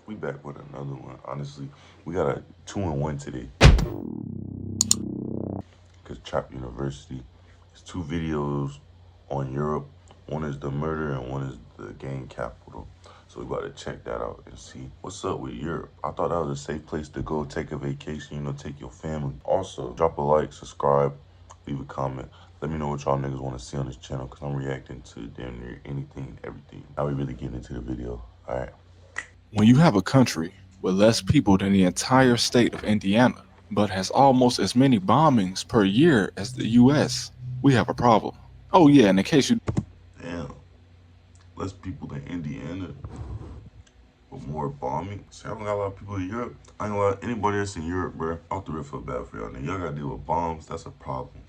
We back with another one. Honestly, we got a 2-1 today. Cause Chop University, it's two videos on Europe. One is the murder and one is the gang capital. So we about to check that out and see what's up with Europe. I thought that was a safe place to go take a vacation, take your family. Also, drop a like, subscribe, leave a comment. Let me know what y'all niggas want to see on this channel because I'm reacting to damn near anything and everything. Now we really getting into the video. All right. When you have a country with less people than the entire state of Indiana, but has almost as many bombings per year as the US, we have a problem. Oh yeah, and in case you Damn. Less people than Indiana, but more bombing. See, I don't got a lot of people in Europe. I ain't gonna lie, anybody that's in Europe, bro, off the rip feel bad for y'all. Now, y'all gotta deal with bombs. That's a problem.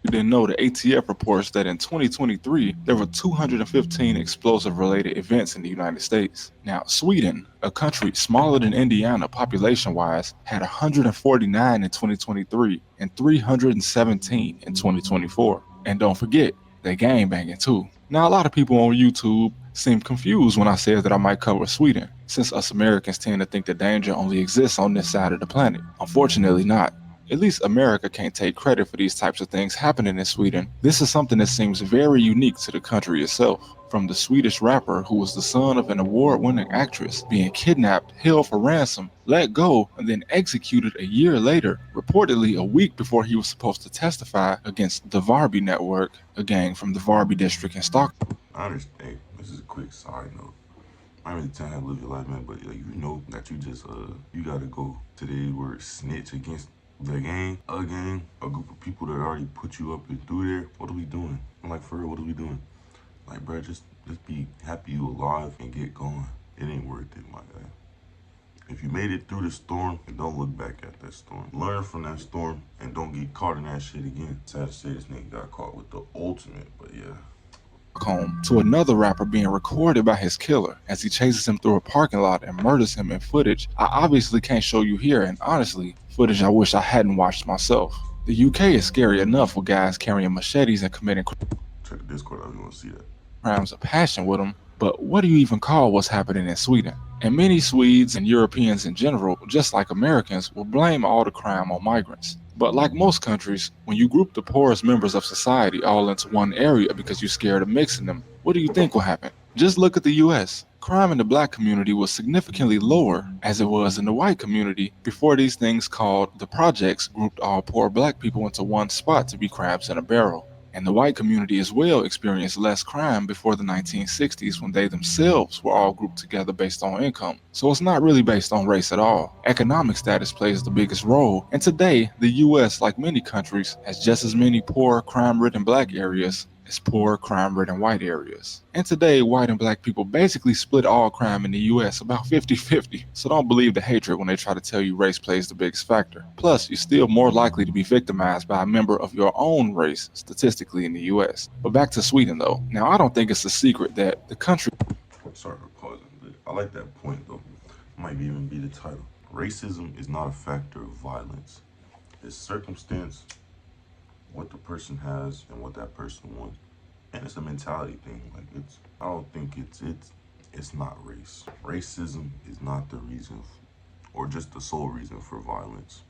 didn't know, the ATF reports that in 2023, there were 215 explosive-related events in the United States. Now, Sweden, a country smaller than Indiana population-wise, had 149 in 2023 and 317 in 2024. And don't forget, they gangbanging too. Now, a lot of people on YouTube seem confused when I said that I might cover Sweden, since us Americans tend to think the danger only exists on this side of the planet. Unfortunately not. At least America can't take credit for these types of things happening in Sweden. This is something that seems very unique to the country itself. From the Swedish rapper who was the son of an award-winning actress being kidnapped, held for ransom, let go, and then executed a year later, reportedly a week before he was supposed to testify against the Varby Network, a gang from the Varby district in Stockholm. I understand. This is a quick side note. I ain't really telling you how to live your life, man, but like, you know that you gotta go to the word snitch against the gang, a group of people that already put you up and through there. What are we doing? I'm like, for real, what are we doing? Like, bro, just be happy you alive and get going. It ain't worth it, my guy. If you made it through the storm, and don't look back at that storm. Learn from that storm and don't get caught in that shit again. Sad to say this nigga got caught with the ultimate, but yeah. Home to another rapper being recorded by his killer as he chases him through a parking lot and murders him in footage I obviously can't show you here, and honestly, footage I wish I hadn't watched myself. The UK is scary enough with guys carrying machetes and committing Check the Discord out if you want to see that. crimes of passion with them, but what do you even call what's happening in Sweden? And many Swedes and Europeans in general, just like Americans, will blame all the crime on migrants. But like most countries, when you group the poorest members of society all into one area because you're scared of mixing them, what do you think will happen? Just look at the US. Crime in the black community was significantly lower as it was in the white community before these things called the projects grouped all poor black people into one spot to be crabs in a barrel. And the white community as well experienced less crime before the 1960s when they themselves were all grouped together based on income. So it's not really based on race at all. Economic status plays the biggest role, and today the US, like many countries, has just as many poor, crime-ridden black areas as poor, crime-ridden white areas. And today, white and black people basically split all crime in the US about 50-50. So don't believe the hatred when they try to tell you race plays the biggest factor. Plus, you're still more likely to be victimized by a member of your own race statistically in the US. But back to Sweden though. Now, I don't think it's a secret that the country Sorry for pausing, but I like that point though. Might even be the title. Racism is not a factor of violence. It's circumstance, what the person has, and what that person wants. And it's a mentality thing. Like I don't think it's not race. Racism is not the reason, or just the sole reason for violence.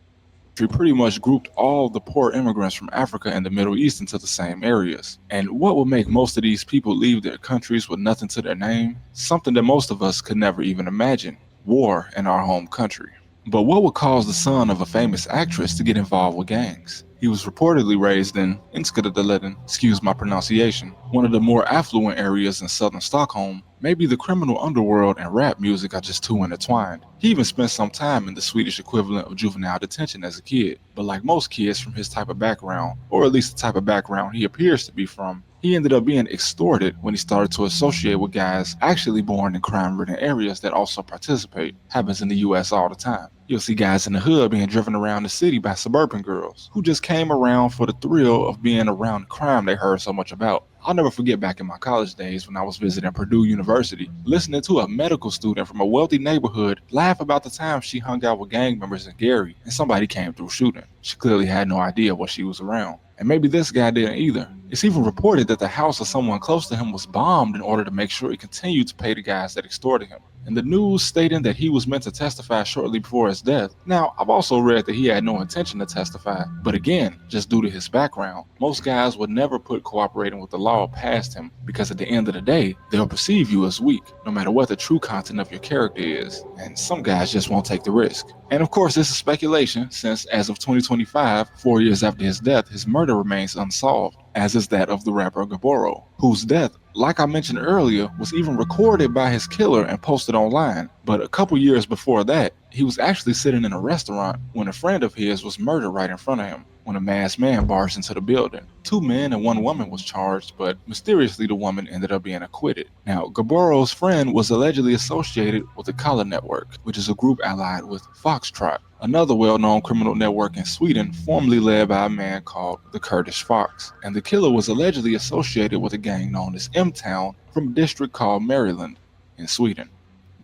pretty much grouped all the poor immigrants from Africa and the Middle East into the same areas. And what would make most of these people leave their countries with nothing to their name? Something that most of us could never even imagine: war in our home country. But what would cause the son of a famous actress to get involved with gangs? He was reportedly raised in Enskede, excuse my pronunciation, one of the more affluent areas in southern Stockholm. Maybe the criminal underworld and rap music are just too intertwined. He even spent some time in the Swedish equivalent of juvenile detention as a kid. But like most kids from his type of background, or at least the type of background he appears to be from, he ended up being extorted when he started to associate with guys actually born in crime-ridden areas that also participate. Happens in the US all the time. You'll see guys in the hood being driven around the city by suburban girls who just came around for the thrill of being around the crime they heard so much about. I'll never forget back in my college days when I was visiting Purdue University, listening to a medical student from a wealthy neighborhood laugh about the time she hung out with gang members in Gary and somebody came through shooting. She clearly had no idea what she was around. And maybe this guy didn't either. It's even reported that the house of someone close to him was bombed in order to make sure he continued to pay the guys that extorted him. And the news stating that he was meant to testify shortly before his death. Now, I've also read that he had no intention to testify, but again, just due to his background, most guys would never put cooperating with the law past him because at the end of the day, they'll perceive you as weak, no matter what the true content of your character is, and some guys just won't take the risk. And of course, this is speculation, since as of 2025, 4 years after his death, his murder remains unsolved, as is that of the rapper Gaboro, whose death, like I mentioned earlier, was even recorded by his killer and posted online. But a couple years before that, he was actually sitting in a restaurant when a friend of his was murdered right in front of him when a masked man barged into the building. 2 men and 1 woman was charged, but mysteriously the woman ended up being acquitted. Now, Gaboro's friend was allegedly associated with the Kala Network, which is a group allied with Foxtrot, another well-known criminal network in Sweden, formerly led by a man called the Kurdish Fox. And the killer was allegedly associated with a gang known as M-Town from a district called Maryland in Sweden.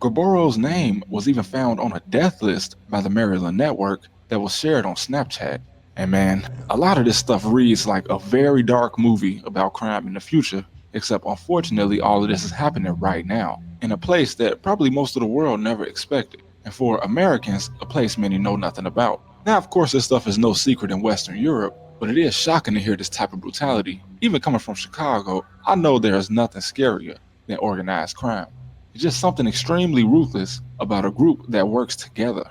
Gaboro's name was even found on a death list by the Maryland network that was shared on Snapchat. And man, a lot of this stuff reads like a very dark movie about crime in the future, except unfortunately all of this is happening right now, in a place that probably most of the world never expected, and for Americans, a place many know nothing about. Now, of course, this stuff is no secret in Western Europe, but it is shocking to hear this type of brutality. Even coming from Chicago, I know there is nothing scarier than organized crime. It's just something extremely ruthless about a group that works together.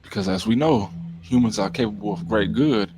Because as we know, humans are capable of great good,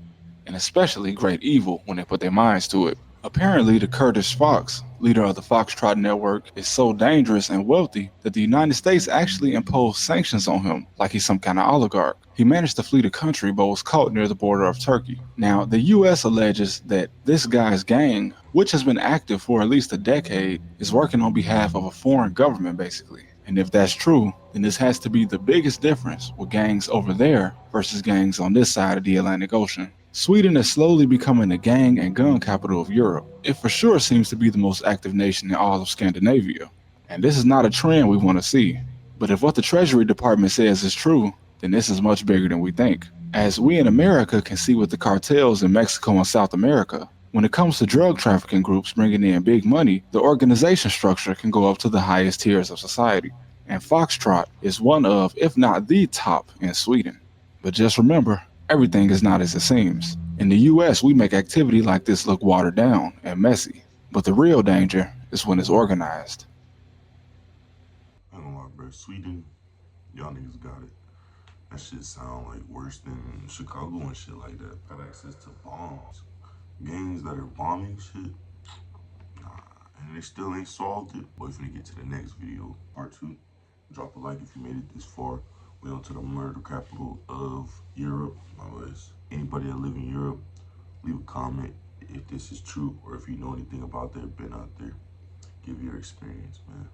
and especially great evil when they put their minds to it. Apparently, the Kurdish Fox, leader of the Foxtrot network, is so dangerous and wealthy that the United States actually imposed sanctions on him like he's some kind of oligarch. He managed to flee the country but was caught near the border of Turkey. Now, the US alleges that this guy's gang, which has been active for at least a decade, is working on behalf of a foreign government basically. And if that's true, then this has to be the biggest difference with gangs over there versus gangs on this side of the Atlantic Ocean. Sweden is slowly becoming the gang and gun capital of Europe. It for sure seems to be the most active nation in all of Scandinavia. And this is not a trend we want to see. But if what the Treasury Department says is true, then this is much bigger than we think. As we in America can see with the cartels in Mexico and South America, when it comes to drug trafficking groups bringing in big money, the organization structure can go up to the highest tiers of society. And Foxtrot is one of, if not the top in Sweden. But just remember, everything is not as it seems. In the US, we make activity like this look watered down and messy. But the real danger is when it's organized. I don't know, bro. Sweden, y'all niggas got it. That shit sound like worse than Chicago and shit like that. Had access to bombs. Gangs that are bombing shit. Nah, and they still ain't solved it. But if we get to the next video, part 2, drop a like if you made it this far. We on to the murder capital of Europe. Anybody that live in Europe, leave a comment if this is true or if you know anything about that, been out there. Give your experience, man.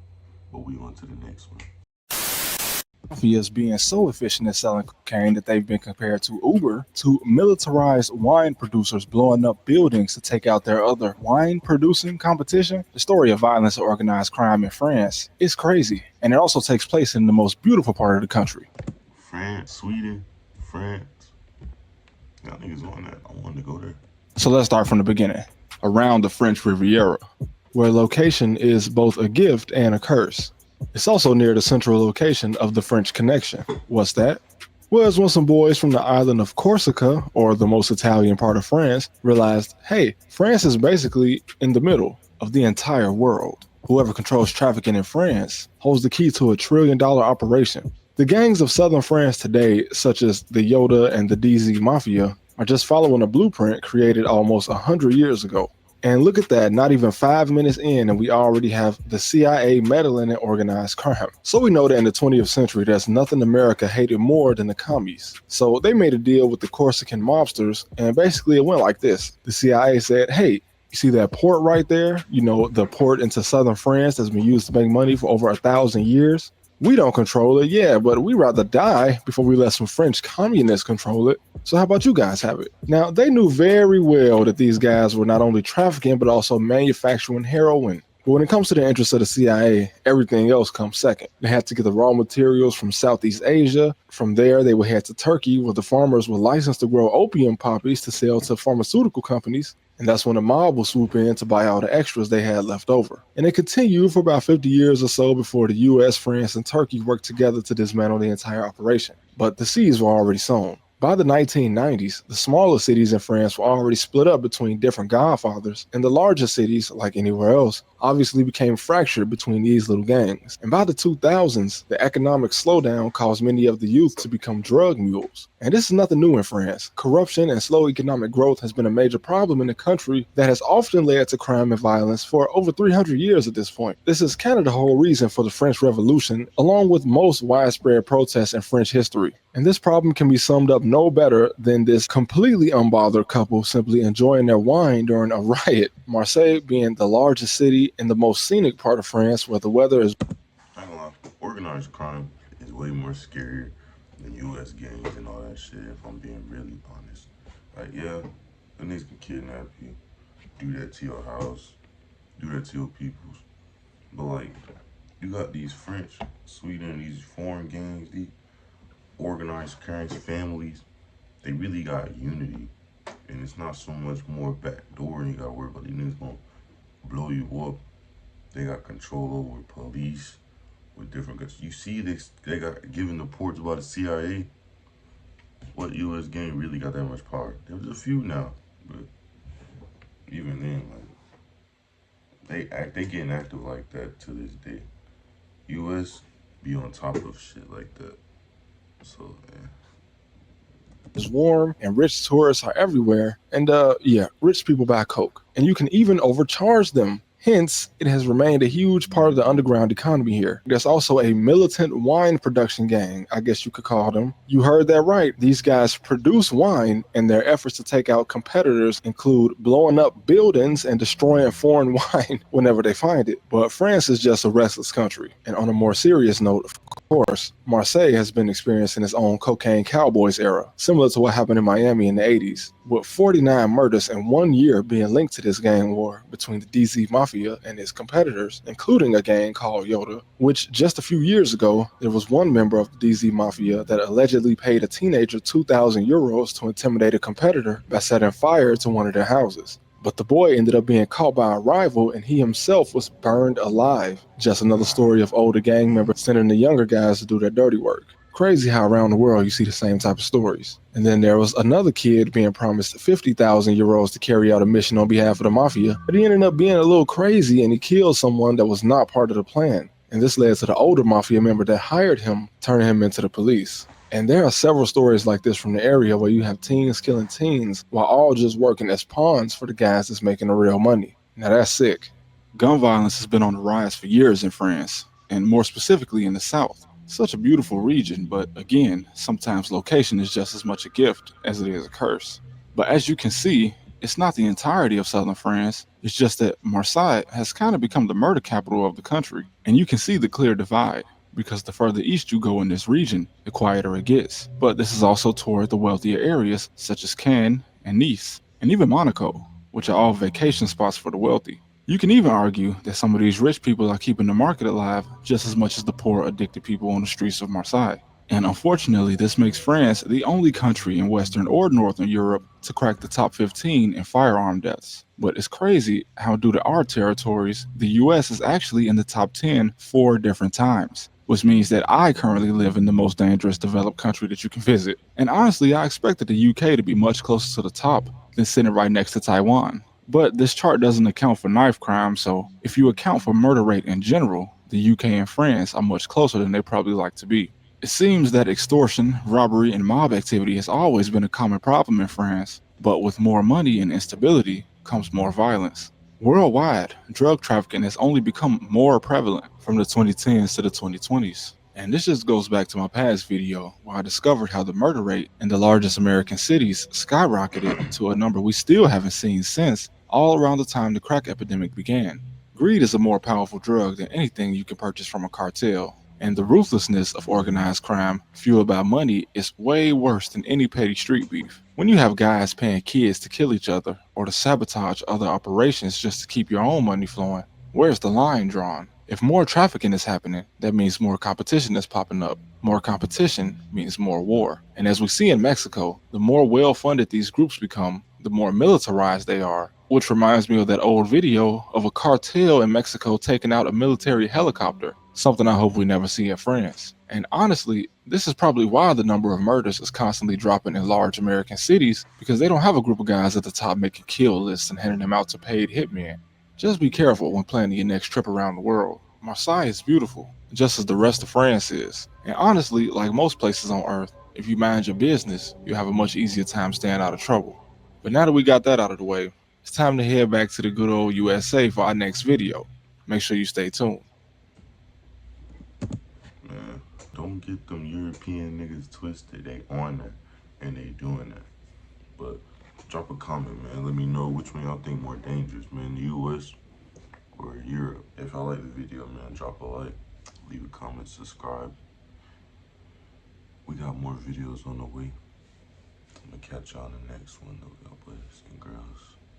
But we on to the next one. Mafias being so efficient at selling cocaine that they've been compared to Uber, to militarized wine producers blowing up buildings to take out their other wine producing competition. The story of violence and organized crime in France is crazy, and it also takes place in the most beautiful part of the country. France, Sweden, France. Y'all niggas on that. I wanted to go there. So let's start from the beginning. Around the French Riviera, where location is both a gift and a curse. It's also near the central location of the French Connection. What's that? Well, it's when some boys from the island of Corsica, or the most Italian part of France, realized, hey, France is basically in the middle of the entire world. Whoever controls trafficking in France holds the key to $1 trillion operation. The gangs of southern France today, such as the Yoda and the DZ Mafia, are just following a blueprint created almost 100 years ago. And look at that, not even 5 minutes in and we already have the CIA meddling in organized crime. So we know that in the 20th century, there's nothing America hated more than the commies. So they made a deal with the Corsican mobsters, and basically it went like this. The CIA said, hey, you see that port right there? You know, the port into southern France that's been used to make money for over 1,000 years? We don't control it, yeah, but we'd rather die before we let some French communists control it. So how about you guys have it? Now, they knew very well that these guys were not only trafficking, but also manufacturing heroin. But when it comes to the interests of the CIA, everything else comes second. They had to get the raw materials from Southeast Asia. From there, they would head to Turkey, where the farmers were licensed to grow opium poppies to sell to pharmaceutical companies. And that's when the mob will swoop in to buy all the extras they had left over. And it continued for about 50 years or so before the US, France, and Turkey worked together to dismantle the entire operation. But the seeds were already sown. By the 1990s, the smaller cities in France were already split up between different godfathers, and the larger cities, like anywhere else, obviously became fractured between these little gangs. And by the 2000s, the economic slowdown caused many of the youth to become drug mules. And this is nothing new in France. Corruption and slow economic growth has been a major problem in the country that has often led to crime and violence for over 300 years at this point. This is kind of the whole reason for the French Revolution, along with most widespread protests in French history. And this problem can be summed up no better than this completely unbothered couple simply enjoying their wine during a riot. Marseille being the largest city in the most scenic part of France where the weather is. I ain't gonna lie, organized crime is way more scarier than US gangs and all that shit, if I'm being really honest. Like, yeah, the niggas can kidnap you, do that to your house, do that to your peoples. But, like, you got these French, Sweden, these foreign gangs, these organized crime families, they really got unity. And it's not so much more backdoor and you gotta worry about these niggas gonna blow you up. They got control over police with different guns. You see this, they got given the ports by the CIA. What US gang really got that much power? There's a few now, but even then, like they getting active like that to this day. US be on top of shit like that. So yeah. Is warm and rich tourists are everywhere. And yeah, rich people buy coke. And you can even overcharge them. Hence, it has remained a huge part of the underground economy here. There's also a militant wine production gang, I guess you could call them. You heard that right. These guys produce wine, and their efforts to take out competitors include blowing up buildings and destroying foreign wine whenever they find it. But France is just a restless country. And on a more serious note, of course, Marseille has been experiencing its own cocaine cowboys era, similar to what happened in Miami in the 80s, with 49 murders in 1 year being linked to this gang war between the DZ Mafia and its competitors, including a gang called Yoda, which just a few years ago, there was one member of the DZ Mafia that allegedly paid a teenager 2,000 euros to intimidate a competitor by setting fire to one of their houses. But the boy ended up being caught by a rival and he himself was burned alive. Just another story of older gang members sending the younger guys to do their dirty work. Crazy how around the world you see the same type of stories. And then there was another kid being promised 50,000 euros to carry out a mission on behalf of the mafia, but he ended up being a little crazy and he killed someone that was not part of the plan. And this led to the older mafia member that hired him turning him into the police. And there are several stories like this from the area where you have teens killing teens while all just working as pawns for the guys that's making the real money. Now that's sick. Gun violence has been on the rise for years in France, and more specifically in the South. Such a beautiful region, but again, sometimes location is just as much a gift as it is a curse. But as you can see, it's not the entirety of southern France, it's just that Marseille has kind of become the murder capital of the country, and you can see the clear divide. Because the further east you go in this region, the quieter it gets. But this is also toward the wealthier areas such as Cannes and Nice, and even Monaco, which are all vacation spots for the wealthy. You can even argue that some of these rich people are keeping the market alive just as much as the poor addicted people on the streets of Marseille. And unfortunately, this makes France the only country in Western or Northern Europe to crack the top 15 in firearm deaths. But it's crazy how due to our territories, the US is actually in the top 10 4 different times. Which means that I currently live in the most dangerous developed country that you can visit. And honestly, I expected the UK to be much closer to the top than sitting right next to Taiwan. But this chart doesn't account for knife crime, so if you account for murder rate in general, the UK and France are much closer than they probably like to be. It seems that extortion, robbery, and mob activity has always been a common problem in France, but with more money and instability comes more violence. Worldwide, drug trafficking has only become more prevalent from the 2010s to the 2020s. And this just goes back to my past video where I discovered how the murder rate in the largest American cities skyrocketed to a number we still haven't seen since, all around the time the crack epidemic began. Greed is a more powerful drug than anything you can purchase from a cartel. And the ruthlessness of organized crime, fueled by money, is way worse than any petty street beef. When you have guys paying kids to kill each other or to sabotage other operations just to keep your own money flowing, where's the line drawn? If more trafficking is happening, that means more competition is popping up. More competition means more war. And as we see in Mexico, the more well-funded these groups become, the more militarized they are, which reminds me of that old video of a cartel in Mexico taking out a military helicopter, something I hope we never see in France. And honestly, this is probably why the number of murders is constantly dropping in large American cities, because they don't have a group of guys at the top making kill lists and handing them out to paid hitmen. Just be careful when planning your next trip around the world. Marseille is beautiful, just as the rest of France is. And honestly, like most places on Earth, if you mind your business, you'll have a much easier time staying out of trouble. But now that we got that out of the way, it's time to head back to the good old USA for our next video. Make sure you stay tuned. Man, don't get them European niggas twisted. They on that and they doing that. But drop a comment, man. Let me know which one y'all think more dangerous, man. The US or Europe. If y'all like the video, man, drop a like, leave a comment, subscribe. We got more videos on the way. I'm gonna catch y'all in the next one, though. God bless and girls.